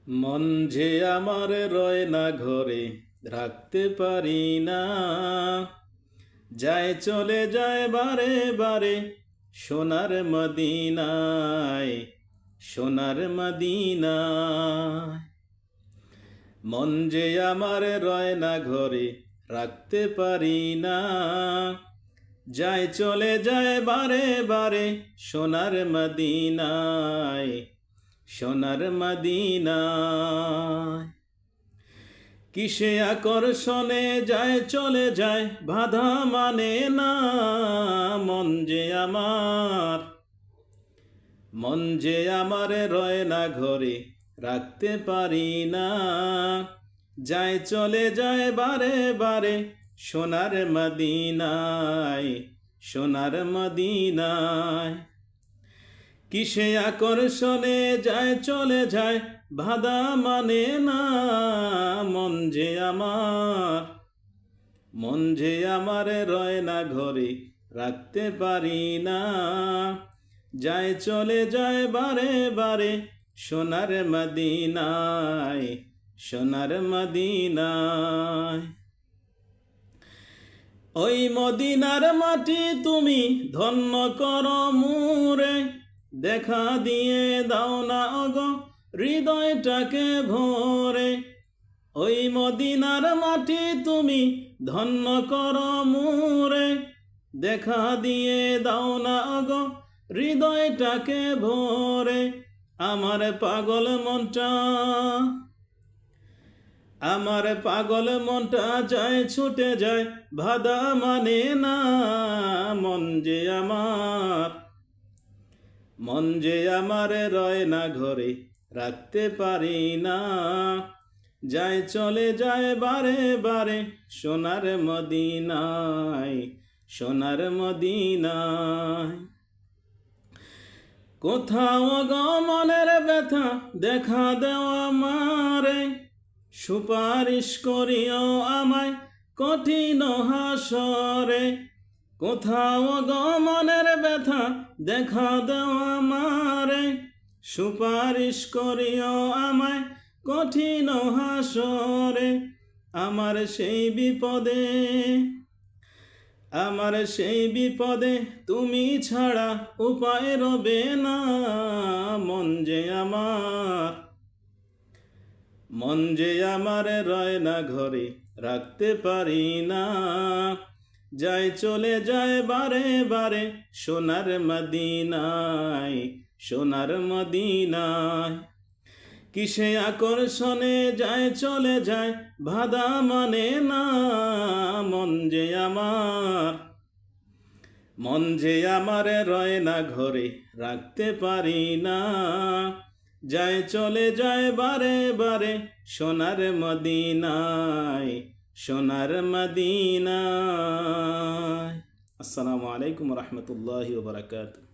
মন যে আমার রয় না ঘরে, রাখতে পারি না। যায় চলে যায় বারে বারে, সোনার মদিনায়, সোনার মদিনায়। মন যে আমার রয় না ঘরে, রাখতে পারি না। যায় চলে যায় বারে বারে, সোনার মদিনায়, সোনার মদিনায়। কিসে আকর্ষণে যায় চলে যায়, বাধা মানে না। মন যে আমার, মন যে আমার রয় না ঘরে, রাখতে পারি না। যায় চলে যায় বারে বারে, সোনার মদিনায়, সোনার মদিনায়। কিসে আকর্ষণে যায় চলে যায়, বাধা মানে না। মন যে আমার, মন যে আমার রয় না ঘরে, রাখতে পারি না। যায় চলে যায় বারে বারে, সোনার মদিনায়, সোনার মদিনায়। ওই মদিনার মাটি তুমি ধন্য করো মুরে, দেখা দিয়ে দাও না ওগো হৃদয়টাকে ভরে। ওই মদিনার মাটি তুমি ধন্য করো মুরে, দেখা দিয়ে দাও না ওগো হৃদয়টাকে ভরে। আমার পাগল মনটা, আমার পাগল মনটা যায় ছুটে যায়, বাধা মানে না। মন যে আমার, মন যে আমার রয় না ঘরে, রাখতে পারি না। যায় চলে যায় বারে বারে, সোনার মদিনায়, সোনার মদিনায়। কোথাও গো মনের ব্যথা দেখা দেওয়া আমারে, সুপারিশ করিও আমায় কঠিন হাসরে। কোথাও গো মনের ব্যথা দেখা দেওয়া আমারে, সুপারিশ করিও আমায় কঠিন হাসরে। আমার সেই বিপদে, আমার সেই বিপদে তুমি ছাড়া উপায় রবে না। মন যে আমার, মন যে আমার রয় না ঘরে, রাখতে পারি না। যায় চলে যায় বারে বারে, সোনার মদিনায়, সোনার মদিনায়। কিসে আকর্ষণে যায় চলে যায়, বাধা মানে না। মন যে আমার, মন যে আমার রয় না ঘরে, রাখতে পারি না। যায় চলে যায় বারে বারে, সোনার মদিনায়, সোনার মদিনায়। আসসালামু আলাইকুম রহমতুল্লাহি ওয়া বারাকাতুহু।